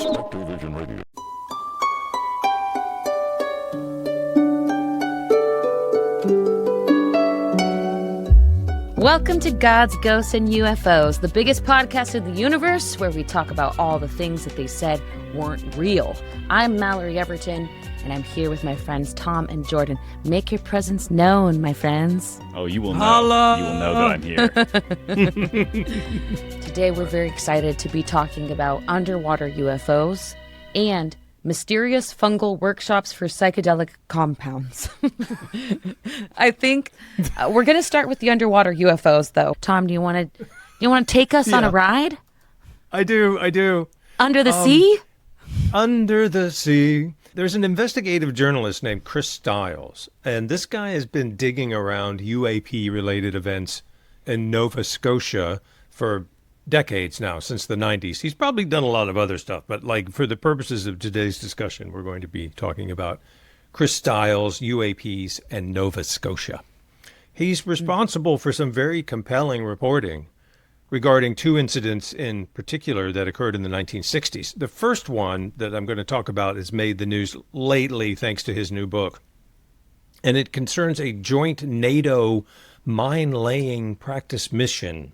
Television Radio. Welcome to Gods, Ghosts, and UFOs, the biggest podcast in the universe where we talk about all the things that they said weren't real. I'm Mallory Everton, and I'm here with my friends Tom and Jordan. Make your presence known, my friends. Oh, you will know. Hello. You will know that I'm here. Today we're very excited to be talking about underwater UFOs and mysterious fungal workshops for psychedelic compounds. I think we're going to start with the underwater UFOs, though. Tom, do you want to take us on a ride? I do. Under the sea? Under the sea. There's an investigative journalist named Chris Stiles, and this guy has been digging around UAP-related events in Nova Scotia for decades now, since the 90s. He's probably done a lot of other stuff, but like for the purposes of today's discussion, we're going to be talking about Chris Stiles, UAPs, and Nova Scotia. He's responsible for some very compelling reporting regarding two incidents in particular that occurred in the 1960s. The first one that I'm going to talk about has made the news lately thanks to his new book, and it concerns a joint NATO mine-laying practice mission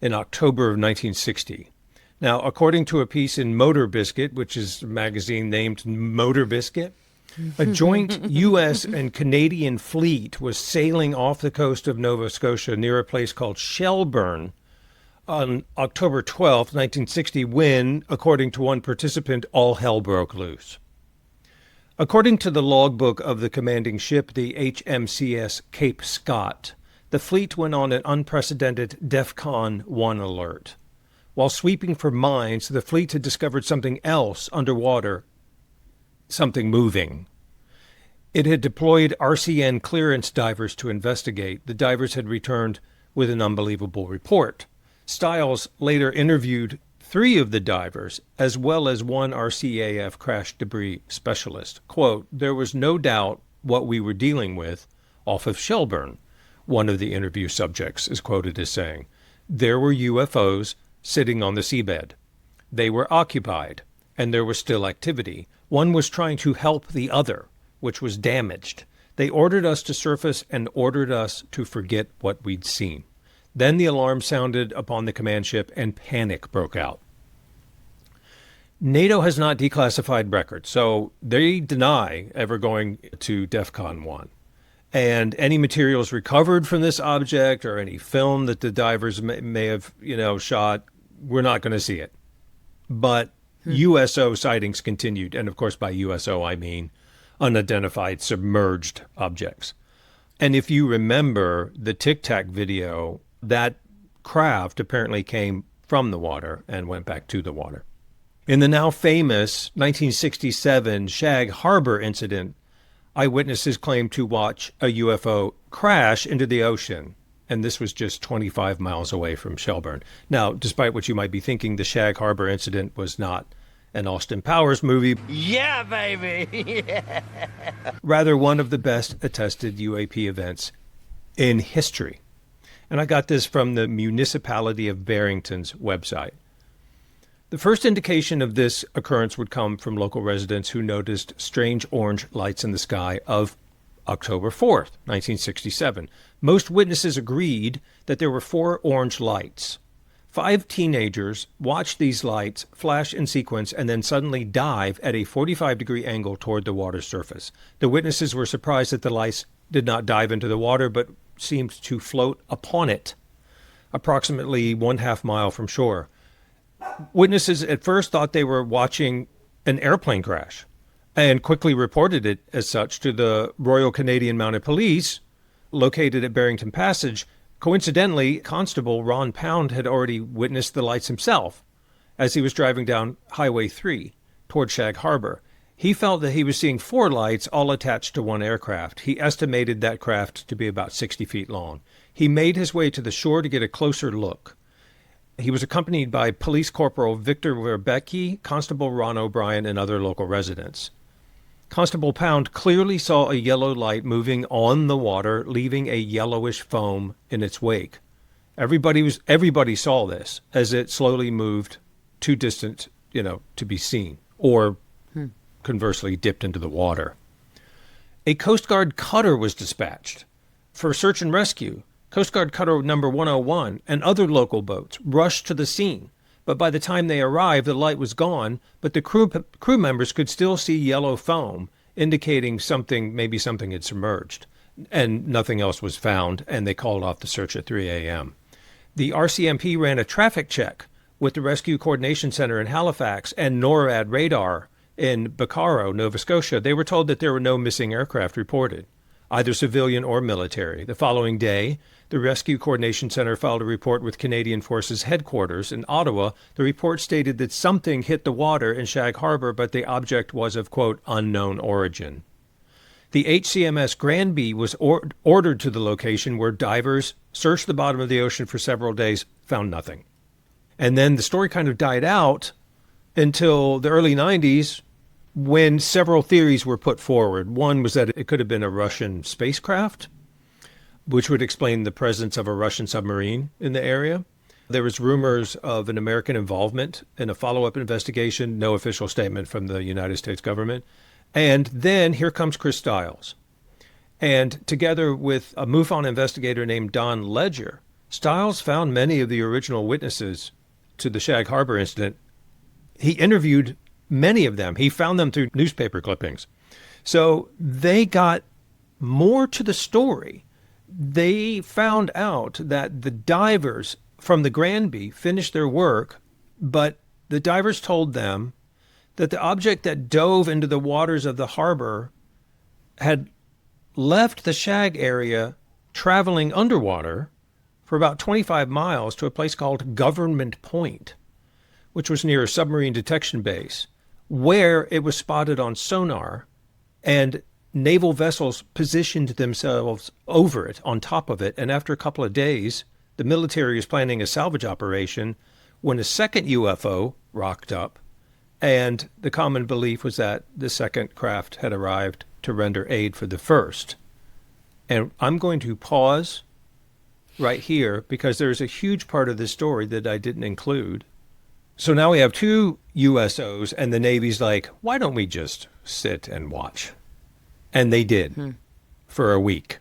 in October of 1960. Now, according to a piece in Motor Biscuit, which is a magazine named Motor Biscuit, a joint U.S. and Canadian fleet was sailing off the coast of Nova Scotia near a place called Shelburne on October 12th, 1960, when, according to one participant, all hell broke loose. According to the logbook of the commanding ship, the HMCS Cape Scott, the fleet went on an unprecedented DEFCON 1 alert. While sweeping for mines, the fleet had discovered something else underwater, something moving. It had deployed RCN clearance divers to investigate. The divers had returned with an unbelievable report. Stiles later interviewed 3 of the divers, as well as one RCAF crash debris specialist. Quote, "There was no doubt what we were dealing with off of Shelburne," one of the interview subjects is quoted as saying. "There were UFOs sitting on the seabed. They were occupied, and there was still activity. One was trying to help the other, which was damaged. They ordered us to surface and ordered us to forget what we'd seen. Then the alarm sounded upon the command ship, and panic broke out." NATO has not declassified records, so they deny ever going to DEFCON 1. And any materials recovered from this object or any film that the divers may have, shot, we're not going to see it. But USO sightings continued. And of course, by USO, I mean unidentified submerged objects. And if you remember the Tic Tac video, that craft apparently came from the water and went back to the water. In the now famous 1967 Shag Harbor incident, eyewitnesses claimed to watch a UFO crash into the ocean, and this was just 25 miles away from Shelburne. Now, despite what you might be thinking, the Shag Harbor incident was not an Austin Powers movie. Yeah, baby! Yeah. Rather, one of the best attested UAP events in history. And I got this from the Municipality of Barrington's website. The first indication of this occurrence would come from local residents who noticed strange orange lights in the sky of October 4th, 1967. Most witnesses agreed that there were 4 orange lights. 5 teenagers watched these lights flash in sequence and then suddenly dive at a 45-degree angle toward the water's surface. The witnesses were surprised that the lights did not dive into the water but seemed to float upon it, approximately 1/2 mile from shore. Witnesses at first thought they were watching an airplane crash and quickly reported it as such to the Royal Canadian Mounted Police located at Barrington Passage. Coincidentally, Constable Ron Pound had already witnessed the lights himself as he was driving down Highway 3 toward Shag Harbor. He felt that he was seeing 4 lights all attached to one aircraft. He estimated that craft to be about 60 feet long. He made his way to the shore to get a closer look. He was accompanied by Police Corporal Victor Verbecki, Constable Ron O'Brien, and other local residents. Constable Pound clearly saw a yellow light moving on the water, leaving a yellowish foam in its wake. Everybody saw this as it slowly moved too distant, to be seen or conversely dipped into the water. A Coast Guard cutter was dispatched for search and rescue. Coast Guard cutter number 101 and other local boats rushed to the scene. But by the time they arrived, the light was gone, but the crew members could still see yellow foam, indicating maybe something had submerged. And nothing else was found, and they called off the search at 3 a.m. The RCMP ran a traffic check with the Rescue Coordination Center in Halifax and NORAD radar in Bacaro, Nova Scotia. They were told that there were no missing aircraft reported, either civilian or military. The following day, the Rescue Coordination Center filed a report with Canadian Forces headquarters in Ottawa. The report stated that something hit the water in Shag Harbor, but the object was of, quote, unknown origin. The HCMS Granby was ordered to the location where divers searched the bottom of the ocean for several days, found nothing. And then the story kind of died out until the early 90s when several theories were put forward. One was that it could have been a Russian spacecraft, which would explain the presence of a Russian submarine in the area. There was rumors of an American involvement in a follow-up investigation, no official statement from the United States government. And then here comes Chris Stiles. And together with a MUFON investigator named Don Ledger, Stiles found many of the original witnesses to the Shag Harbor incident. He interviewed many of them. He found them through newspaper clippings. So they got more to the story. They found out that the divers from the Granby finished their work, but the divers told them that the object that dove into the waters of the harbor had left the Shag area traveling underwater for about 25 miles to a place called Government Point, which was near a submarine detection base, where it was spotted on sonar, and naval vessels positioned themselves over it, on top of it. And after a couple of days, the military was planning a salvage operation when a second UFO rocked up. And the common belief was that the second craft had arrived to render aid for the first. And I'm going to pause right here because there's a huge part of this story that I didn't include. So now we have two USOs, and the Navy's like, why don't we just sit and watch? And they did for a week.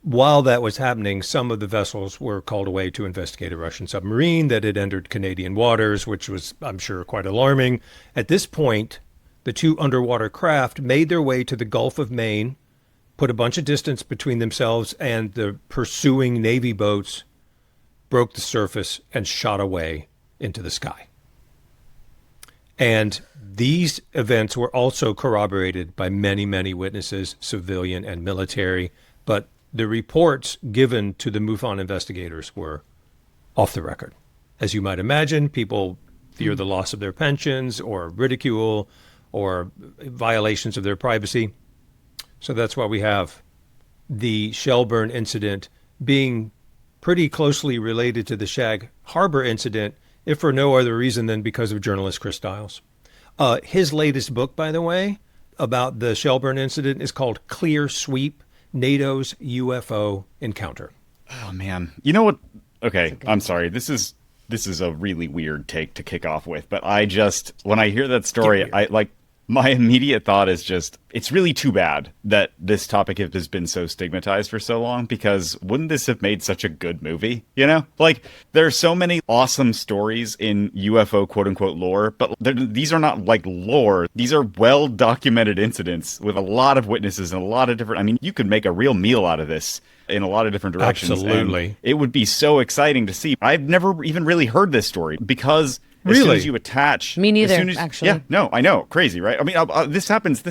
While that was happening, some of the vessels were called away to investigate a Russian submarine that had entered Canadian waters, which was, I'm sure, quite alarming. At this point, the two underwater craft made their way to the Gulf of Maine, put a bunch of distance between themselves and the pursuing Navy boats, broke the surface, and shot away into the sky. And these events were also corroborated by many, many witnesses, civilian and military, but the reports given to the MUFON investigators were off the record. As you might imagine, people fear the loss of their pensions or ridicule or violations of their privacy. So that's why we have the Shelburne incident being pretty closely related to the Shag Harbor incident, if for no other reason than because of journalist Chris Stiles. His latest book, by the way, about the Shelburne incident is called Clear Sweep, NATO's UFO Encounter. Oh, man. You know what? Okay, I'm sorry. This is a really weird take to kick off with, but when I hear that story, my immediate thought is just, it's really too bad that this topic has been so stigmatized for so long, because wouldn't this have made such a good movie? You know, like, there are so many awesome stories in UFO quote unquote lore, but these are not like lore. These are well documented incidents with a lot of witnesses and a lot of different, I mean, you could make a real meal out of this in a lot of different directions. Absolutely. And it would be so exciting to see. I've never even really heard this story because as soon as you attach... Me neither, actually. Yeah, no, I know. Crazy, right? I mean, this happens,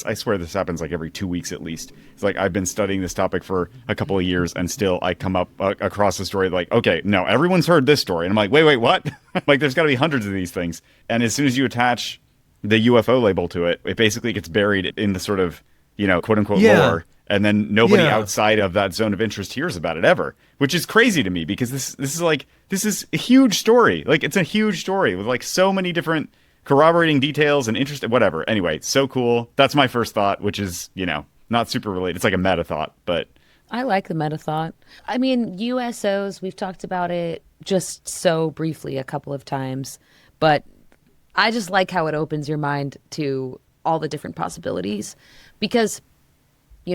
I swear this happens like every 2 weeks at least. It's like I've been studying this topic for a couple of years and still I come up across a story like, okay, no, everyone's heard this story. And I'm like, wait, what? Like, there's got to be hundreds of these things. And as soon as you attach the UFO label to it, it basically gets buried in the sort of, quote unquote lore. And then nobody outside of that zone of interest hears about it ever, which is crazy to me because this is a huge story. Like, it's a huge story with like so many different corroborating details and interest, whatever. Anyway, so cool. That's my first thought, which is, not super related. It's like a meta thought, but. I like the meta thought. I mean, USOs, we've talked about it just so briefly a couple of times, but I just like how it opens your mind to all the different possibilities because,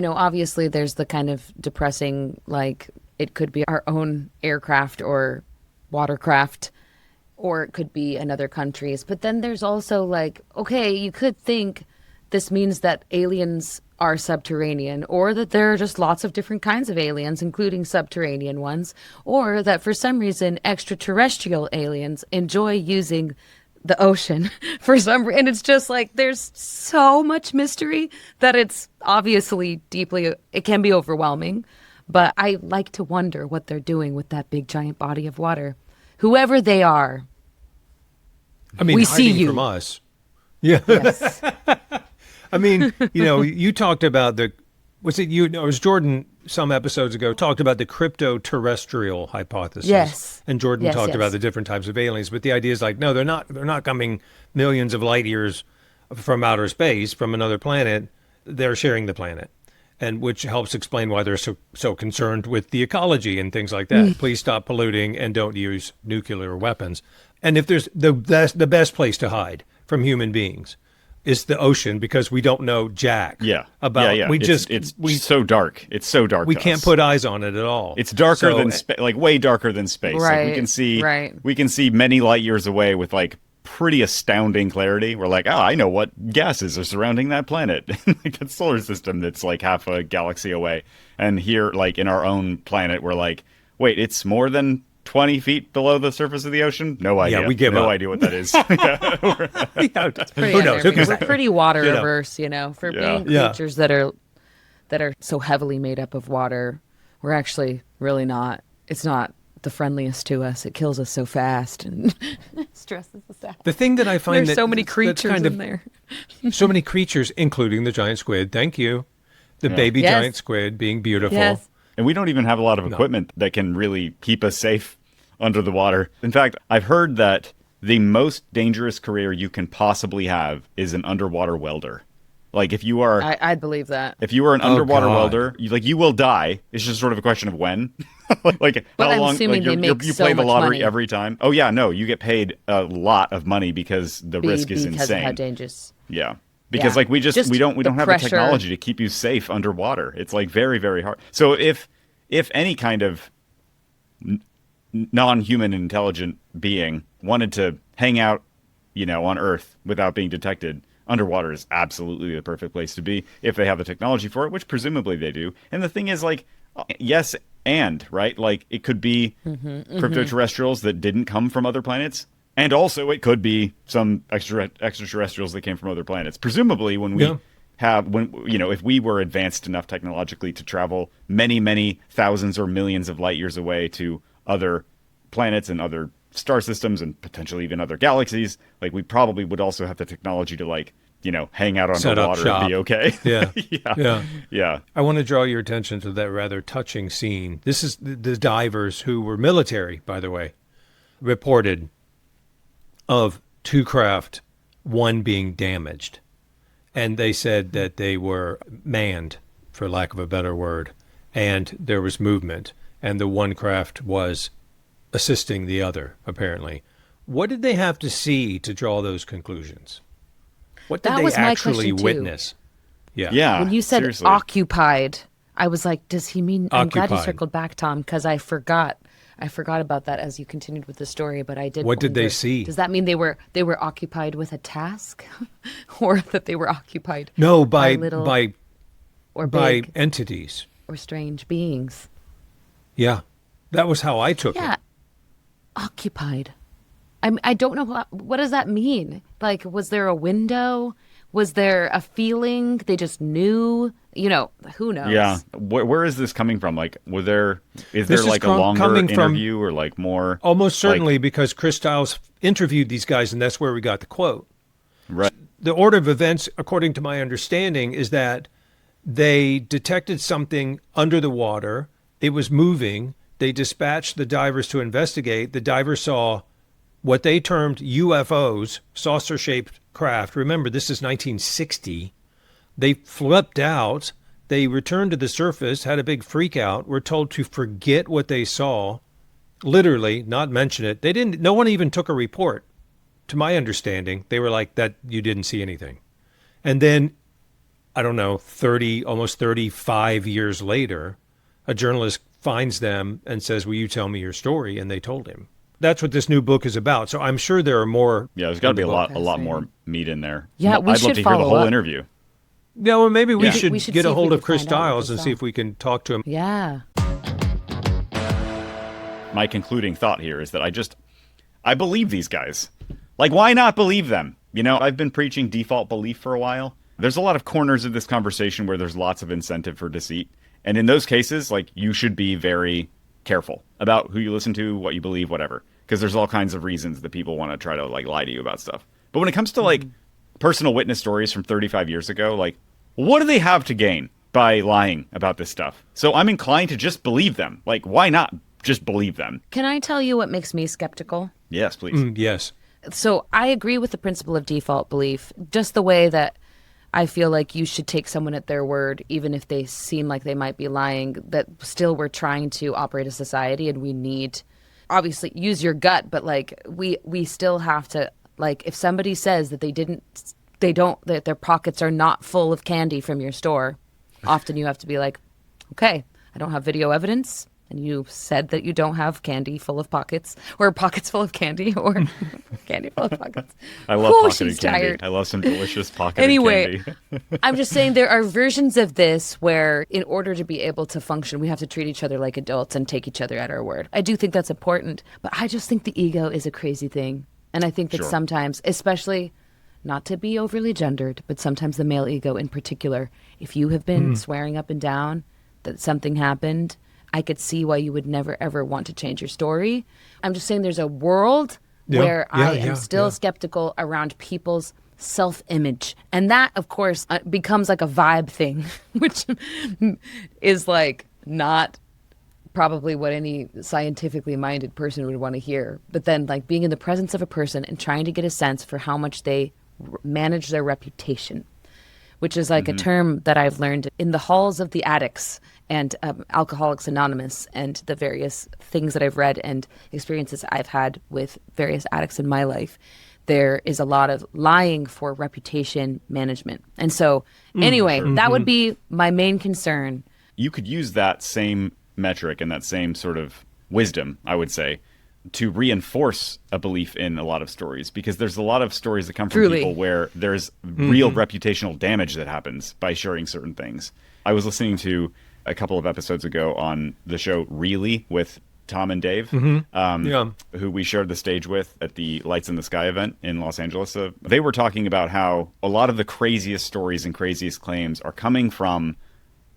obviously there's the kind of depressing, like it could be our own aircraft or watercraft, or it could be another country's. But then there's also like, okay, you could think this means that aliens are subterranean, or that there are just lots of different kinds of aliens, including subterranean ones, or that for some reason extraterrestrial aliens enjoy using the ocean for some reason. And it's just like there's so much mystery that it's obviously it can be overwhelming. But I like to wonder what they're doing with that big giant body of water. Whoever they are, I mean, we hiding see you from us. Yeah. Yes. I mean, you talked about it was Jordan some episodes ago talked about the crypto-terrestrial hypothesis. Yes. And Jordan Yes, talked yes. about the different types of aliens, but the idea is like, no, they're not coming millions of light years from outer space, from another planet. They're sharing the planet. And which helps explain why they're so concerned with the ecology and things like that. Please stop polluting and don't use nuclear weapons. And if there's the best place to hide from human beings is the ocean, because we don't know jack. Yeah. About yeah. we It's so dark. It's so dark. we to can't us. put eyes on it at all. It's darker So- than like way darker than space. Like we Right, can see right. we can see many light years away with like pretty astounding clarity. We're like, I know what gases are surrounding that planet. Like that solar system that's like half a galaxy away. And here, like in our own planet, we're like, wait, it's more than 20 feet below the surface of the ocean? No idea. we give no up. idea what that is. Pretty Who knows? Who unnerving. can We're say? pretty water averse, for Yeah. being Yeah. creatures that are so heavily made up of water. We're actually really not. It's not the friendliest to us. It kills us so fast and stresses us out. The thing that I find There's that so many that's creatures kind of, in there. so many creatures, including the giant squid. Thank you. The baby Yes. giant squid being beautiful. Yes. And we don't even have a lot of equipment that can really keep us safe under the water. In fact, I've heard that the most dangerous career you can possibly have is an underwater welder. Like if you are I'd believe that. if you are an underwater God. welder, you will die. It's just sort of a question of when. Like But how I'm long assuming like they you make you so play the much lottery money. every time. Oh yeah, no, you get paid a lot of money because the risk is because insane. of how dangerous. Yeah. Because Yeah. like we Just don't the have pressure. the technology to keep you safe underwater. It's like very, very hard. So if any kind of non-human intelligent being wanted to hang out, on Earth without being detected, underwater is absolutely the perfect place to be if they have the technology for it, which presumably they do. And the thing is, like, yes, and right, like it could be cryptoterrestrials that didn't come from other planets. And also, it could be some extraterrestrials that came from other planets. Presumably, when we if we were advanced enough technologically to travel many, many thousands or millions of light years away to other planets and other star systems and potentially even other galaxies, like we probably would also have the technology to hang out Set up underwater and be okay. Yeah. Yeah. I want to draw your attention to that rather touching scene. This is the divers who were military, by the way, reported of two craft, one being damaged. And they said that they were manned, for lack of a better word, and there was movement, and the one craft was assisting the other, apparently. What did they have to see to draw those conclusions? What did That they was my actually question, too. witness? Yeah. Yeah. When you said seriously. occupied, I was like, does he mean? I'm glad you Occupied. circled back, Tom, because I forgot about that as you continued with the story. But I did. What did they wonder, see? Does that mean they were occupied with a task, or that they were occupied? No, by little or by big entities. or strange beings? Yeah. That was how I took Yeah, it. occupied. I don't know what does that mean. Like, was there a window? Was there a feeling? They just knew. Who knows? Yeah. Where is this coming from? Like, is This there is like a longer coming from- interview or like more? Almost certainly because Chris Stiles interviewed these guys, and that's where we got the quote. Right. The order of events, according to my understanding, is that they detected something under the water. It was moving. They dispatched the divers to investigate. The divers saw what they termed UFOs, saucer-shaped craft. Remember, this is 1960. They flipped out. They returned to the surface, had a big freak out, were told to forget what they saw, literally, not mention it. No one even took a report. to my understanding, they were like that you didn't see anything. And then, I don't know, almost 35 years later, a journalist finds them and says, will you tell me your story? And they told him. That's what this new book is about. So I'm sure there are more. Yeah, there's got to be a lot more meat in there. Yeah, we I'd should love to hear the follow whole up. interview. Yeah, well, maybe we Yeah. should We should get see a if we hold can of Chris find out what Stiles they and saw. see if we can talk to him. Yeah. My concluding thought here is that I believe these guys. Like, why not believe them? You know, I've been preaching default belief for a while. There's a lot of corners of this conversation where there's lots of incentive for deceit. And in those cases, like, you should be very careful about who you listen to, what you believe, whatever. Because there's all kinds of reasons that people want to try to, like, lie to you about stuff. But when it comes to, like, personal witness stories from 35 years ago, like, what do they have to gain by lying about this stuff? So I'm inclined to just believe them. Like, why not just believe them? Can I tell you what makes me skeptical? Yes, please. Yes. So I agree with the principle of default belief, just the way that I feel like you should take someone at their word, even if they seem like they might be lying, that still we're trying to operate a society and we need, obviously, use your gut, but like we still have to, like, if somebody says that that their pockets are not full of candy from your store, often you have to be like, okay, I don't have video evidence. And you said that you don't have candy full of pockets, or pockets full of candy, or candy full of pockets. I love Ooh, pocketed she's candy. tired. I love some delicious pocketed Anyway, candy. I'm just saying there are versions of this where in order to be able to function, we have to treat each other like adults and take each other at our word. I do think that's important, but I just think the ego is a crazy thing. And I think that Sure. sometimes, especially not to be overly gendered, but sometimes the male ego in particular, if you have been swearing up and down that something happened, I could see why you would never, ever want to change your story. I'm just saying there's a world where I am still skeptical around people's self-image. And that, of course, becomes like a vibe thing, which is like not probably what any scientifically minded person would want to hear. But then like being in the presence of a person and trying to get a sense for how much they manage their reputation, which is like a term that I've learned in the halls of the addicts and Alcoholics Anonymous and the various things that I've read and experiences I've had with various addicts in my life. There is a lot of lying for reputation management. And so anyway, that would be my main concern. You could use that same metric and that same sort of wisdom, I would say, to reinforce a belief in a lot of stories, because there's a lot of stories that come from Truly. people where there's real reputational damage that happens by sharing certain things. I was listening to a couple of episodes ago on the show Really with Tom and Dave, who we shared the stage with at the Lights in the Sky event in Los Angeles. They were talking about how a lot of the craziest stories and craziest claims are coming from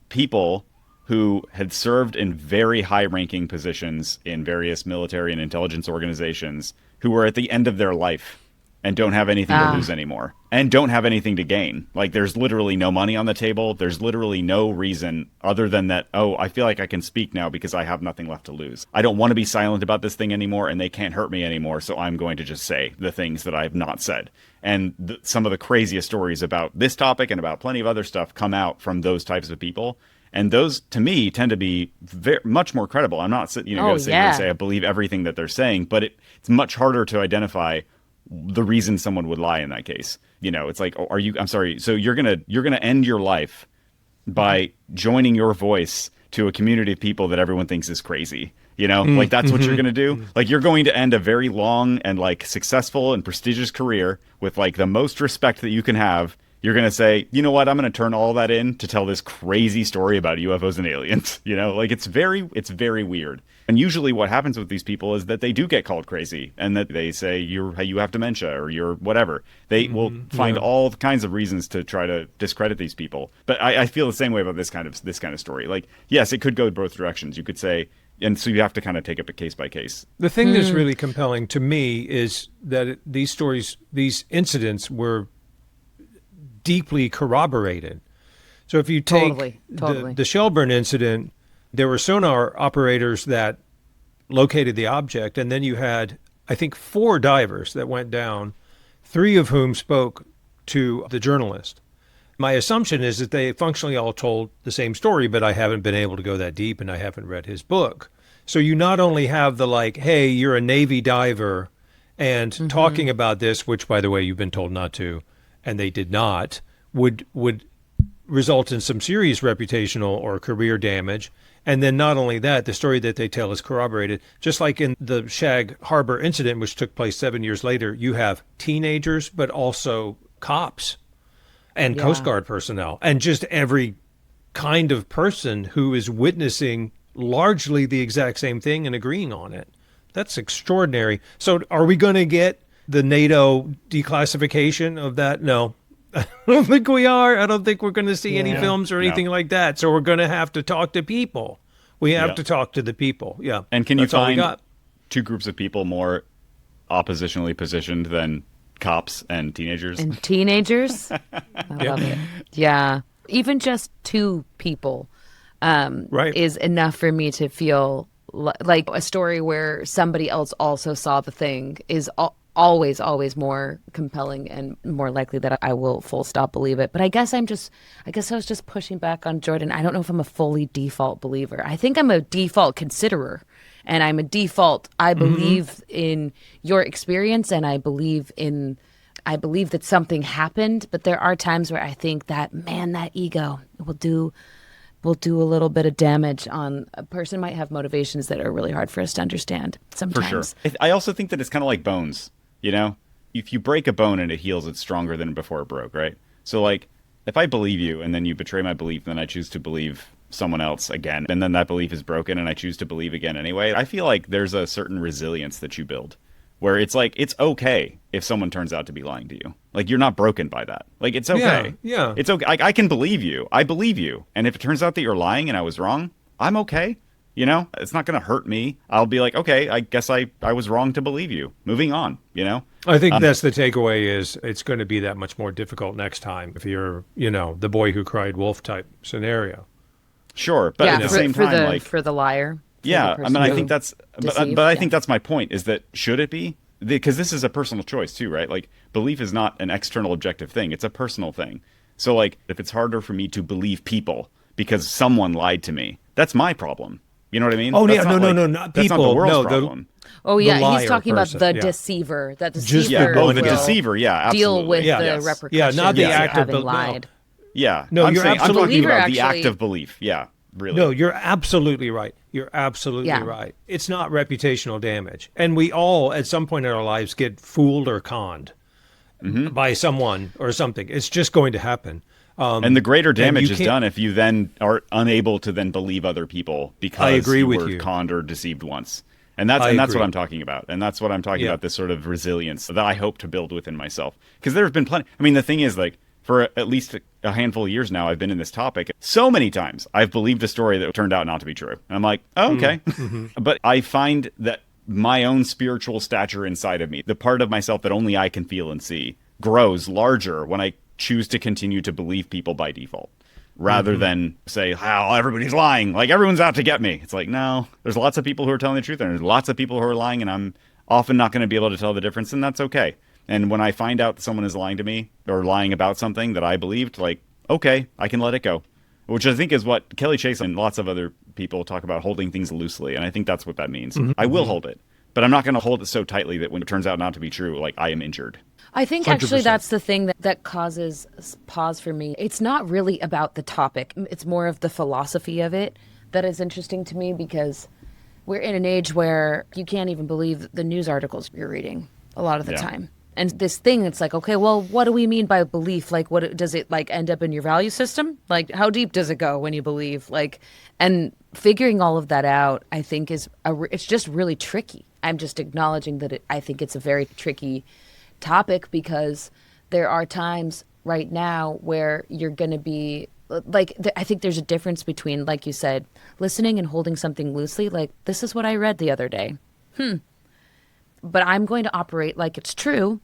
people who had served in very high-ranking positions in various military and intelligence organizations, who were at the end of their life and don't have anything to lose anymore and don't have anything to gain. Like, there's literally no money on the table. There's literally no reason other than that, oh, I feel like I can speak now because I have nothing left to lose. I don't want to be silent about this thing anymore, and they can't hurt me anymore, so I'm going to just say the things that I have not said. And some of the craziest stories about this topic and about plenty of other stuff come out from those types of people. And those, to me, tend to be much more credible. I'm not going to say I believe everything that they're saying, but it's much harder to identify the reason someone would lie in that case. You know, it's like, oh, I'm sorry. So you're going to end your life by joining your voice to a community of people that everyone thinks is crazy. You know, like that's what you're going to do. Like, you're going to end a very long and like successful and prestigious career with like the most respect that you can have. You're going to say, you know what, I'm going to turn all that in to tell this crazy story about UFOs and aliens. You know, like it's very weird. And usually what happens with these people is that they do get called crazy and that they say you have dementia or you're whatever. They will find all kinds of reasons to try to discredit these people. But I feel the same way about this kind of story. Like, yes, it could go both directions. You could say, and so you have to kind of take it case by case. The thing that's really compelling to me is that these stories, these incidents were deeply corroborated. So if you take the Shelburne incident, there were sonar operators that located the object, and then you had, I think, 4 divers that went down, 3 of whom spoke to the journalist. My assumption is that they functionally all told the same story, but I haven't been able to go that deep, and I haven't read his book. So you not only have the like, hey, you're a Navy diver, And talking about this, which, by the way, you've been told not to, and they did not, would result in some serious reputational or career damage. And then not only that, the story that they tell is corroborated. Just like in the Shag Harbor incident, which took place 7 years later, you have teenagers, but also cops and Coast Guard personnel, and just every kind of person who is witnessing largely the exact same thing and agreeing on it. That's extraordinary. So are we going to get the NATO declassification of that? No. I don't think we are. I don't think we're going to see any films or anything like that. So we're going to have to talk to people. We have to talk to the people. Yeah. And can you find two groups of people more oppositionally positioned than cops and teenagers? And teenagers? I love it. Yeah. Even just two people is enough for me to feel like a story where somebody else also saw the thing is always more compelling and more likely that I will full stop believe it. But I guess I was just pushing back on Jordan. I don't know if I'm a fully default believer. I think I'm a default considerer, and I'm a default. I believe in your experience, and I believe that something happened. But there are times where I think that, man, that ego will do a little bit of damage on a person. Might have motivations that are really hard for us to understand sometimes. For sure. I also think that it's kind of like bones. You know, if you break a bone and it heals, it's stronger than before it broke, right? So, like, if I believe you and then you betray my belief, then I choose to believe someone else again, and then that belief is broken and I choose to believe again anyway, I feel like there's a certain resilience that you build where it's like, it's okay if someone turns out to be lying to you. Like, you're not broken by that. Like, it's okay. Yeah. It's okay. I can believe you. I believe you. And if it turns out that you're lying and I was wrong, I'm okay. You know, it's not going to hurt me. I'll be like, okay, I guess I was wrong to believe you. Moving on, you know? I think that's the takeaway is it's going to be that much more difficult next time if you're, the boy who cried wolf type scenario. Sure. But at the same time, for the liar. I mean, I think that's, but I think that's my point is that should it be? Because this is a personal choice too, right? Like, belief is not an external objective thing. It's a personal thing. So, like, if it's harder for me to believe people because someone lied to me, that's my problem. You know what I mean? Oh, yeah, not people. That's not the world's problem. He's talking about the deceiver. That deceiver. The deceiver. Yeah, absolutely. Deal with the repercussions. Yeah, not the act of lied. Yeah, no, you're absolutely I'm talking about the act of belief. Yeah, really. No, you're absolutely right. You're absolutely right. It's not reputational damage, and we all, at some point in our lives, get fooled or conned by someone or something. It's just going to happen. And the greater damage is done if you then are unable to then believe other people because you were conned or deceived once. And that's what I'm talking about. And that's what I'm talking about, this sort of resilience that I hope to build within myself. Because there have been plenty. I mean, the thing is, like, for at least a handful of years now, I've been in this topic. So many times I've believed a story that turned out not to be true. And I'm like, oh, okay. But I find that my own spiritual stature inside of me, the part of myself that only I can feel and see, grows larger when I choose to continue to believe people by default rather than say, how everybody's lying. Like, everyone's out to get me. It's like, no, there's lots of people who are telling the truth and there's lots of people who are lying, and I'm often not going to be able to tell the difference, and that's okay. And when I find out that someone is lying to me or lying about something that I believed, like, okay, I can let it go, which I think is what Kelly Chase and lots of other people talk about, holding things loosely. And I think that's what that means. I will hold it, but I'm not going to hold it so tightly that when it turns out not to be true, like, I am injured. I think actually 100%. That's the thing that causes pause for me. It's not really about the topic. It's more of the philosophy of it that is interesting to me, because we're in an age where you can't even believe the news articles you're reading a lot of the time. And this thing, it's like, okay, well, what do we mean by belief? Like, what does it, like, end up in your value system? Like, how deep does it go when you believe? Like, and figuring all of that out, I think it's just really tricky. I'm just acknowledging that I think it's a very tricky topic, because there are times right now where you're going to be like, I think there's a difference between, like you said, listening and holding something loosely. Like, this is what I read the other day. But I'm going to operate like it's true,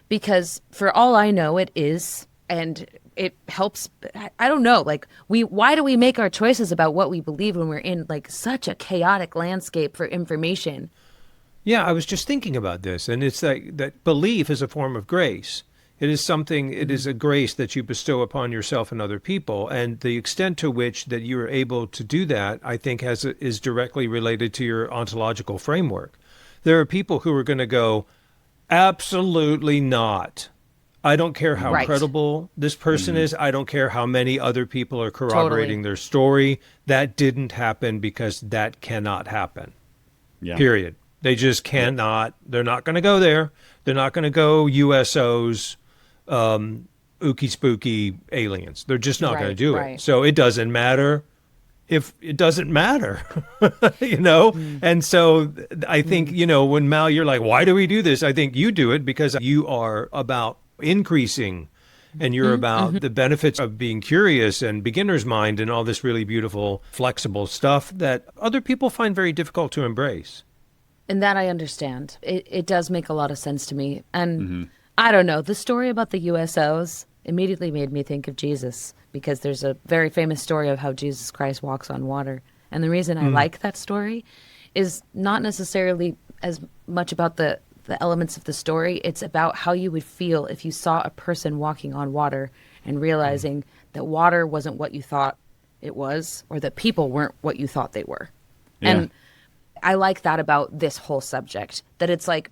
because for all I know, it is, and it helps. I don't know. Like, why do we make our choices about what we believe when we're in, like, such a chaotic landscape for information? Yeah, I was just thinking about this, and it's that belief is a form of grace. It is something, it is a grace that you bestow upon yourself and other people, and the extent to which that you are able to do that, I think, is directly related to your ontological framework. There are people who are going to go, Absolutely not. I don't care how Right. credible this person is. I don't care how many other people are corroborating their story. That didn't happen because that cannot happen. Yeah. Period. They just cannot. They're not going to go there. They're not going to go USOs, ooky spooky aliens. They're just not going to Right, do right. it. So it doesn't matter if it doesn't matter, you know? And so I think, you know, when Mal, you're like, why do we do this? I think you do it because you are about increasing and you're about the benefits of being curious and beginner's mind and all this really beautiful, flexible stuff that other people find very difficult to embrace. And that I understand. It does make a lot of sense to me. And I don't know, the story about the USOs immediately made me think of Jesus, because there's a very famous story of how Jesus Christ walks on water. And the reason I like that story is not necessarily as much about the elements of the story. It's about how you would feel if you saw a person walking on water and realizing that water wasn't what you thought it was, or that people weren't what you thought they were. Yeah. And I like that about this whole subject, that it's like,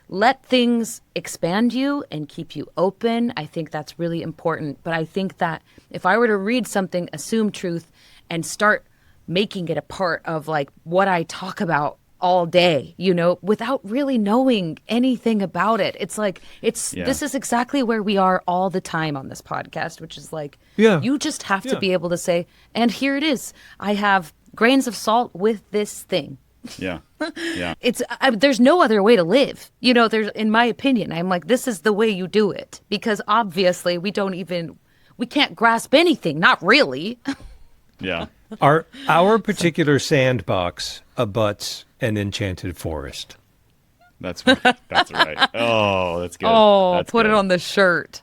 let things expand you and keep you open. I think that's really important. But I think that if I were to read something, assume truth, and start making it a part of like what I talk about all day, you know, without really knowing anything about it, it's like, this is exactly where we are all the time on this podcast, which is like, you just have to be able to say, and here it is. I have grains of salt with this thing. Yeah. Yeah. There's no other way to live. You know, in my opinion, I'm like, this is the way you do it, because obviously we can't grasp anything. Not really. Yeah. Our particular sandbox abuts an enchanted forest. That's right. That's right. Oh, that's good. Oh, That's put good. it on the shirt.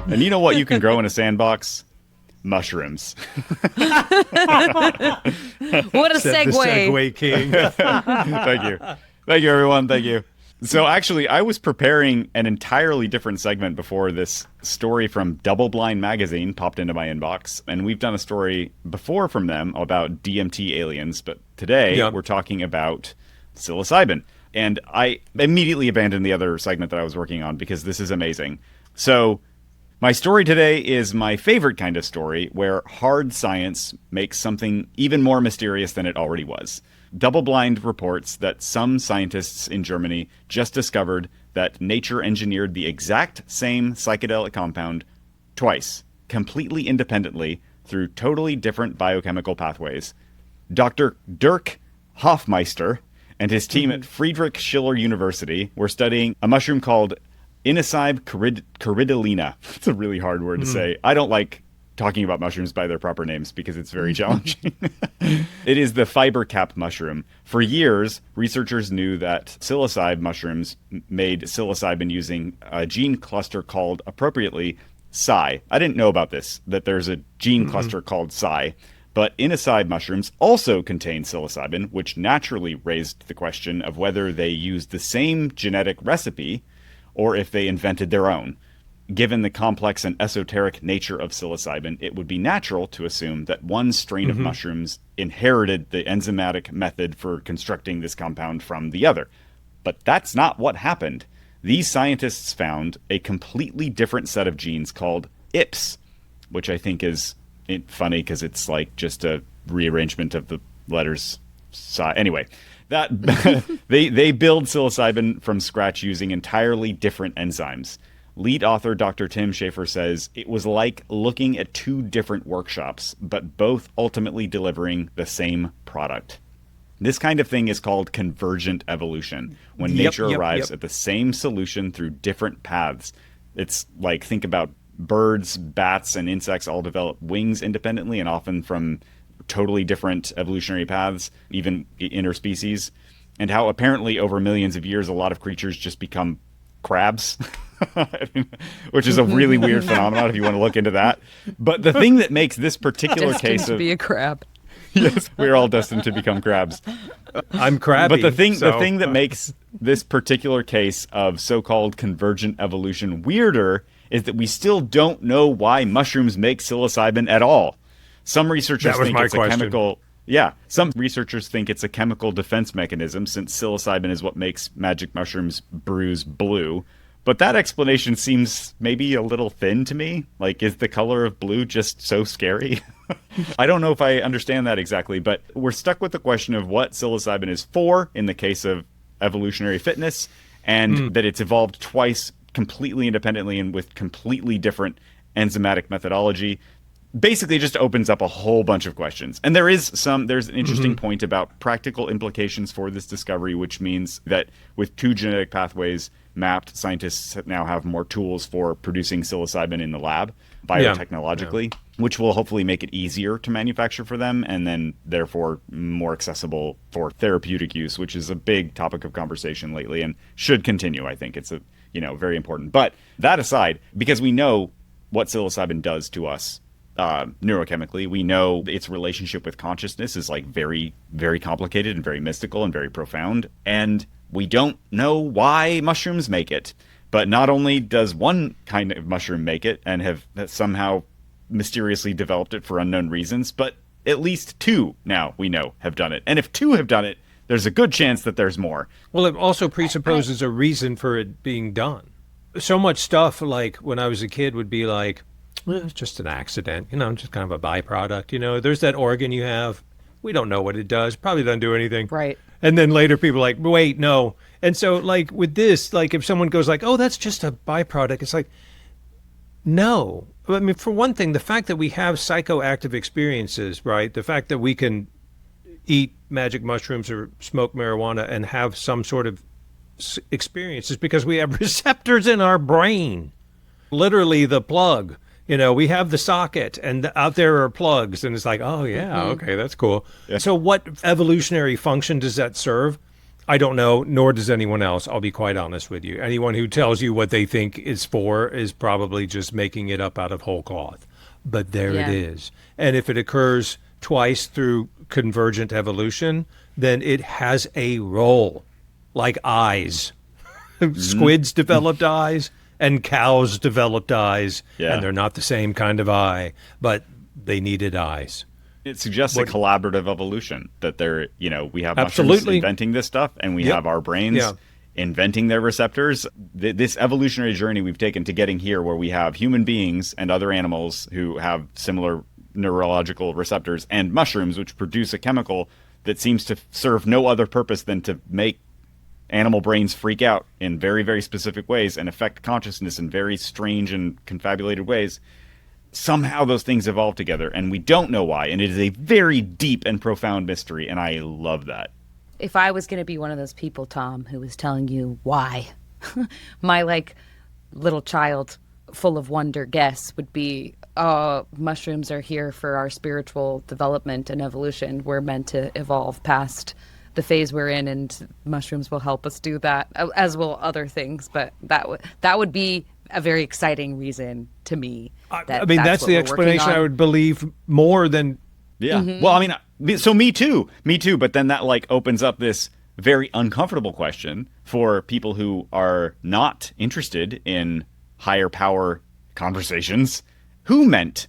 And you know what you can grow in a sandbox? Mushrooms. What a Said the segue. Segue King. Thank you. Thank you, everyone. Thank you. So actually, I was preparing an entirely different segment before this story from Double Blind Magazine popped into my inbox. And we've done a story before from them about DMT aliens. But today, we're talking about psilocybin. And I immediately abandoned the other segment that I was working on because this is amazing. So my story today is my favorite kind of story, where hard science makes something even more mysterious than it already was. Double Blind reports that some scientists in Germany just discovered that nature engineered the exact same psychedelic compound twice, completely independently, through totally different biochemical pathways. Dr. Dirk Hofmeister and his team at Friedrich Schiller University were studying a mushroom called Inocybe corydalina. It's a really hard word to say. I don't like talking about mushrooms by their proper names because it's very challenging. It is the fiber cap mushroom. For years, researchers knew that psilocybe mushrooms made psilocybin using a gene cluster called, appropriately, psi. I didn't know about this, that there's a gene cluster called psi. But Inocybe mushrooms also contain psilocybin, which naturally raised the question of whether they used the same genetic recipe or if they invented their own. Given the complex and esoteric nature of psilocybin, it would be natural to assume that one strain of mushrooms inherited the enzymatic method for constructing this compound from the other. But that's not what happened. These scientists found a completely different set of genes called IPS, which I think is funny because it's like just a rearrangement of the letters. Anyway, that they build psilocybin from scratch using entirely different enzymes. Lead author Dr. Tim Schafer says it was like looking at two different workshops, but both ultimately delivering the same product. This kind of thing is called convergent evolution, when nature arrives at the same solution through different paths. It's like, think about birds, bats, and insects all develop wings independently and often from totally different evolutionary paths, even interspecies, and how apparently over millions of years a lot of creatures just become crabs, which is a really weird phenomenon if you want to look into that. But the thing that makes this particular case to of... be a crab. Yes, we're all destined to become crabs. I'm crabby. But the thing that makes this particular case of so-called convergent evolution weirder is that we still don't know why mushrooms make psilocybin at all. Some researchers think it's a chemical Yeah, some researchers think it's a chemical defense mechanism since psilocybin is what makes magic mushrooms brews blue. But that explanation seems maybe a little thin to me. Like, is the color of blue just so scary? I don't know if I understand that exactly, but we're stuck with the question of what psilocybin is for in the case of evolutionary fitness, and that it's evolved twice completely independently and with completely different enzymatic methodology. Basically just opens up a whole bunch of questions. And there's an interesting point about practical implications for this discovery, which means that with 2 genetic pathways mapped, scientists now have more tools for producing psilocybin in the lab biotechnologically, which will hopefully make it easier to manufacture for them and then therefore more accessible for therapeutic use, which is a big topic of conversation lately and should continue. I think it's very important. But that aside, because we know what psilocybin does to us neurochemically, we know its relationship with consciousness is like very, very complicated and very mystical and very profound. And we don't know why mushrooms make it. But not only does one kind of mushroom make it and have somehow mysteriously developed it for unknown reasons, but at least 2 now we know have done it. And if 2 have done it, there's a good chance that there's more. Well, it also presupposes a reason for it being done. So much stuff, like when I was a kid, would be like, well, it's just an accident, just kind of a byproduct. There's that organ you have. We don't know what it does. Probably doesn't do anything. Right. And then later people are like, wait, no. And so like with this, like if someone goes like, oh, that's just a byproduct, it's like, no. I mean, for one thing, the fact that we have psychoactive experiences, right? The fact that we can eat magic mushrooms or smoke marijuana and have some sort of experience is because we have receptors in our brain. Literally the plug. We have the socket and out there are plugs and it's like, oh yeah, okay, that's cool. Yeah. So what evolutionary function does that serve? I don't know, nor does anyone else. I'll be quite honest with you. Anyone who tells you what they think it's for is probably just making it up out of whole cloth. But there it is. And if it occurs twice through convergent evolution, then it has a role, like eyes. Squids developed eyes. And cows developed eyes, and they're not the same kind of eye, but they needed eyes. It suggests a collaborative evolution, that we have mushrooms inventing this stuff, and we have our brains inventing their receptors. This evolutionary journey we've taken to getting here, where we have human beings and other animals who have similar neurological receptors, and mushrooms, which produce a chemical that seems to serve no other purpose than to make animal brains freak out in very, very specific ways and affect consciousness in very strange and confabulated ways. Somehow those things evolve together, and we don't know why. And it is a very deep and profound mystery, and I love that. If I was going to be one of those people, Tom, who was telling you why, my little child full of wonder guess would be, oh, mushrooms are here for our spiritual development and evolution. We're meant to evolve past the phase we're in, and mushrooms will help us do that, as will other things. But that would be a very exciting reason to me. That's the explanation I would believe more than. Yeah. Well, so me too. But then that opens up this very uncomfortable question for people who are not interested in higher power conversations. Who meant?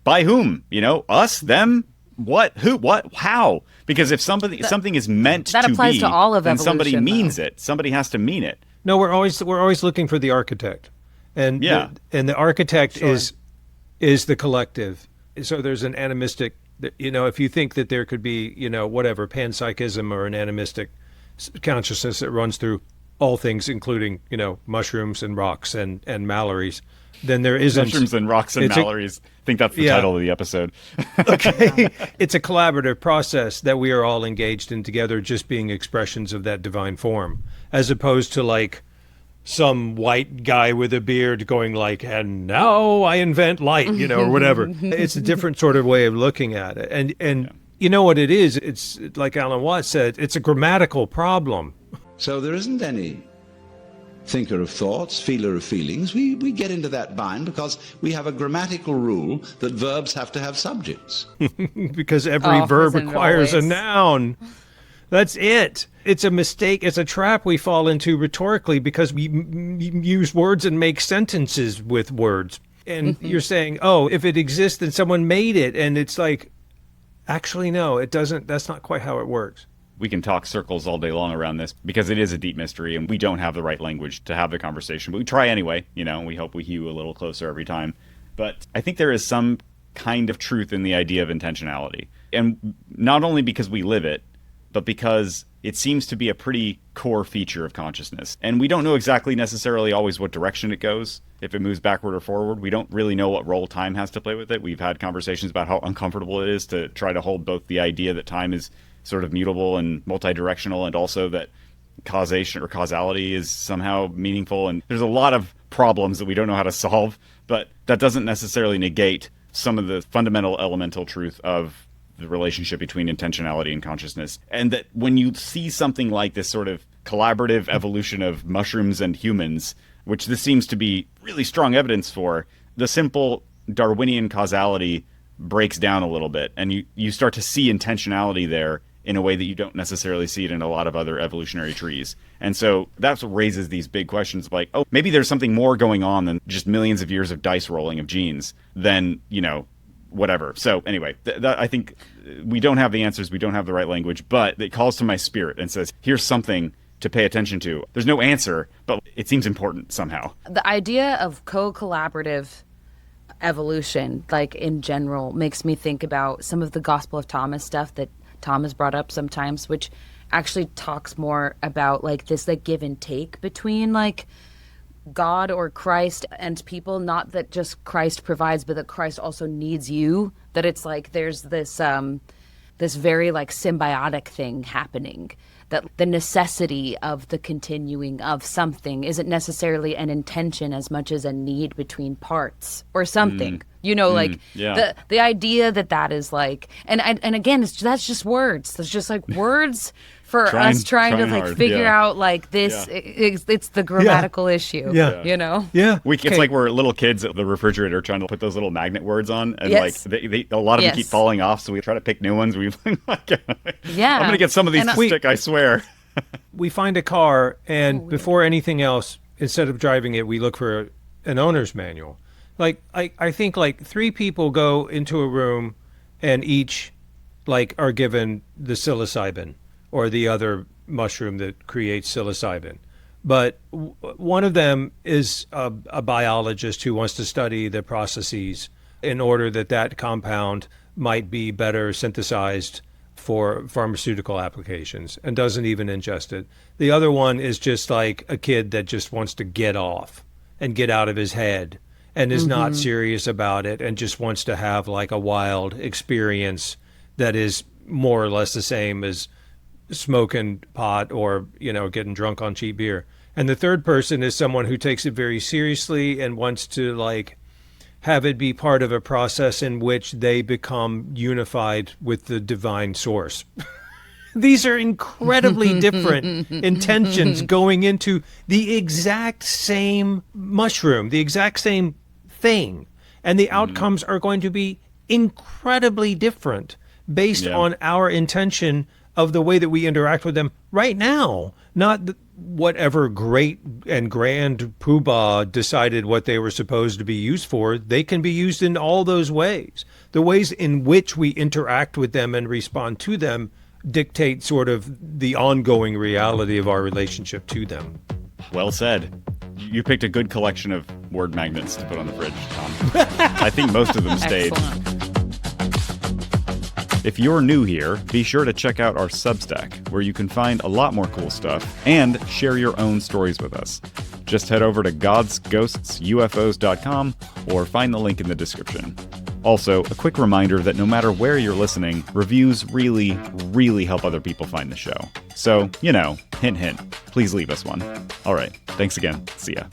By whom? Us? Them? What? Who? What? How? Because if something is meant that to applies be, to all of then evolution, somebody means it. Somebody has to mean it. No, we're always looking for the architect, and the architect is the collective. So there's an animistic. If you think that there could be whatever panpsychism or an animistic consciousness that runs through all things, including mushrooms and rocks and Mallory's, then there isn't. Mushrooms and rocks and Mallory's. I think that's the title of the episode. Okay. It's a collaborative process that we are all engaged in together, just being expressions of that divine form, as opposed to some white guy with a beard going and now I invent light, or whatever. It's a different sort of way of looking at it. And you know what it is? It's like Alan Watts said, it's a grammatical problem. So there isn't any thinker of thoughts, feeler of feelings. We get into that bind because we have a grammatical rule that verbs have to have subjects. Because every verb requires a noun. That's it. It's a mistake. It's a trap we fall into rhetorically because we use words and make sentences with words. And you're saying, oh, if it exists, then someone made it. And it's like, Actually, no, it doesn't. That's not quite how it works. We can talk circles all day long around this because it is a deep mystery and we don't have the right language to have the conversation. But we try anyway, we hope we hew a little closer every time. But I think there is some kind of truth in the idea of intentionality. And not only because we live it, but because it seems to be a pretty core feature of consciousness. And we don't know exactly necessarily always what direction it goes. If it moves backward or forward, we don't really know what role time has to play with it. We've had conversations about how uncomfortable it is to try to hold both the idea that time is sort of mutable and multi-directional, and also that causation or causality is somehow meaningful. And there's a lot of problems that we don't know how to solve, but that doesn't necessarily negate some of the fundamental elemental truth of the relationship between intentionality and consciousness. And that when you see something like this sort of collaborative evolution of mushrooms and humans, which this seems to be really strong evidence for, the simple Darwinian causality breaks down a little bit, and you start to see intentionality there in a way that you don't necessarily see it in a lot of other evolutionary trees. And so that's what raises these big questions of like, oh, maybe there's something more going on than just millions of years of dice rolling of genes than, whatever. So anyway, I think we don't have the answers. We don't have the right language, but it calls to my spirit and says, here's something to pay attention to. There's no answer, but it seems important somehow. The idea of co-collaborative evolution, like in general, makes me think about some of the Gospel of Thomas stuff that Tom has brought up sometimes, which actually talks more about like this like give and take between like God or Christ and people. Not that just Christ provides, but that Christ also needs you. That it's like there's this this very like symbiotic thing happening. That the necessity of the continuing of something isn't necessarily an intention as much as a need between parts or something. The idea that is like, and again, that's just words. That's just like words for us trying to like figure out like this. It's the grammatical issue. Yeah. It's like we're little kids at the refrigerator trying to put those little magnet words on, and like they a lot of them keep falling off, so we try to pick new ones. I'm gonna get some of these to stick, I swear. We find a car, and before anything else, instead of driving it, we look for an owner's manual. Like I think like 3 people go into a room and each like are given the psilocybin or the other mushroom that creates psilocybin. But one of them is a biologist who wants to study the processes in order that compound might be better synthesized for pharmaceutical applications and doesn't even ingest it. The other one is just like a kid that just wants to get off and get out of his head and is not serious about it and just wants to have like a wild experience that is more or less the same as smoking pot or, getting drunk on cheap beer. And the third person is someone who takes it very seriously and wants to like have it be part of a process in which they become unified with the divine source. These are incredibly different intentions going into the exact same mushroom, the exact same thing. And the outcomes are going to be incredibly different based on our intention of the way that we interact with them right now, not whatever great and grand poobah decided what they were supposed to be used for. They can be used in all those ways. The ways in which we interact with them and respond to them dictate sort of the ongoing reality of our relationship to them. Well said. You picked a good collection of word magnets to put on the fridge, Tom. I think most of them stayed. Excellent. If you're new here, be sure to check out our Substack, where you can find a lot more cool stuff and share your own stories with us. Just head over to godsghostsufos.com or find the link in the description. Also, a quick reminder that no matter where you're listening, reviews really, really help other people find the show. So, hint, hint, please leave us one. All right, thanks again. See ya.